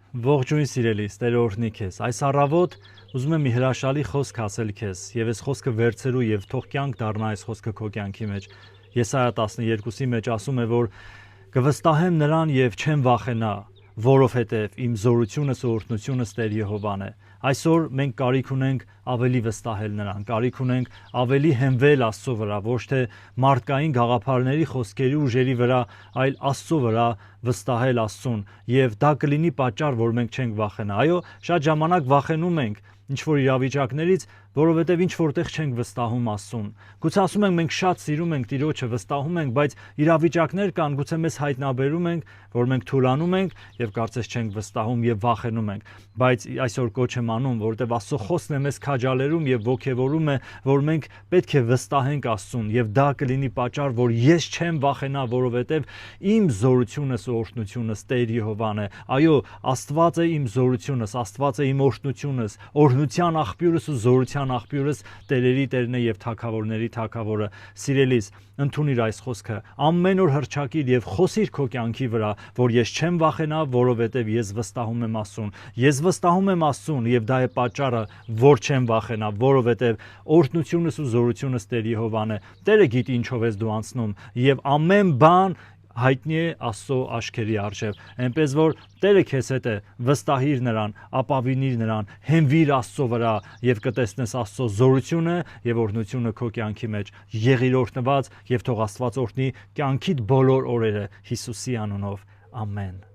Ողջույն սիրելիս, Տեր օրհնի քեզ։ Այս առավոտ ուզում եմ մի հրաշալի խոսք ասել քեզ, եւ այս խոսքը վերցրու եւ թող կյանք դառնա այս խոսքը քո կյանքի մեջ։ Եսայա 12-ի մեջ ասում է, որ կվստահեմ նրան եւ չեմ վախենա, որովհետեւ իմ զորությունս ու օրհնությունս Տեր Եհովան է։ Այսօր մենք կարիք ունենք ավելի վստահել նրան, կարիք ունենք ավելի հենվել Աստծո վրա, ոչ թե մարդկային գաղափարների, խոսքերի, ուժերի վրա, այլ Աստծո վրա վստահել Աստծուն, եւ դա կլինի պատճառ, որ մենք չենք վախենա։ Այո, շատ ժամանակ վախենում ենք ինչ որ իրավիճակներից, որովհետև ինչ որտեղ չենք վստահում Աստծուն։ Գուցե ասում ենք մենք շատ սիրում ենք Տիրոջը, վստահում ենք, բայց իրավիճակներ կան, գուցե մեզ հայտնաբերում ենք, որ մենք թուլանում ենք եւ կարծես չենք վստահում եւ վախենում ենք։ Բայց այսօր կոչ եմ անում, որովհետև Աստծո խոսքն է մեզ քաջալերում եւ ողջևորում է, որ մենք պետք է վստահենք Աստծուն եւ դա կլինի պատճառ, որ ես չեմ վախենա, որովհետև իմ զորությունս ու օրհնությունս Տեր Եհովան է։ Այո, Աստված է իմ զորությունս, Աստված է իմ օրհնությունս, օրհնության աղբյուրս ու զորության աղբյուրս Տերերի Տերն է եւ թագավորների թագավորը։ Սիրելիս, ընդունիր այս խոսքը, ամեն օր հռչակիր եւ խոսիր քո կյանքի վրա, որ ես չեմ վախենա, որովհետեւ ես վստահում եմ Աստծուն։ Ես վստահում եմ Աստծուն եւ դա է պատճառը, որ չեմ վախենա, որովհետեւ օրհնությունս ու զորությունս Տեր Եհովան է։ Տերը գիտի ինչով ես դու անցնում եւ ամեն բան հայտնի է Աստծո աչքերի առջև, այնպես որ Տերը քեզ հետ է, վստահիր նրան, ապավինիր նրան, հենվիր Աստծո վրա եւ կտեսնես Աստծո զորությունը եւ օրհնությունը քո կյանքի մեջ։ Եղիր օրհնված եւ թող Աստված օրհնի կյանքիդ բոլոր օրերը Հիսուսի անունով։ Ամեն։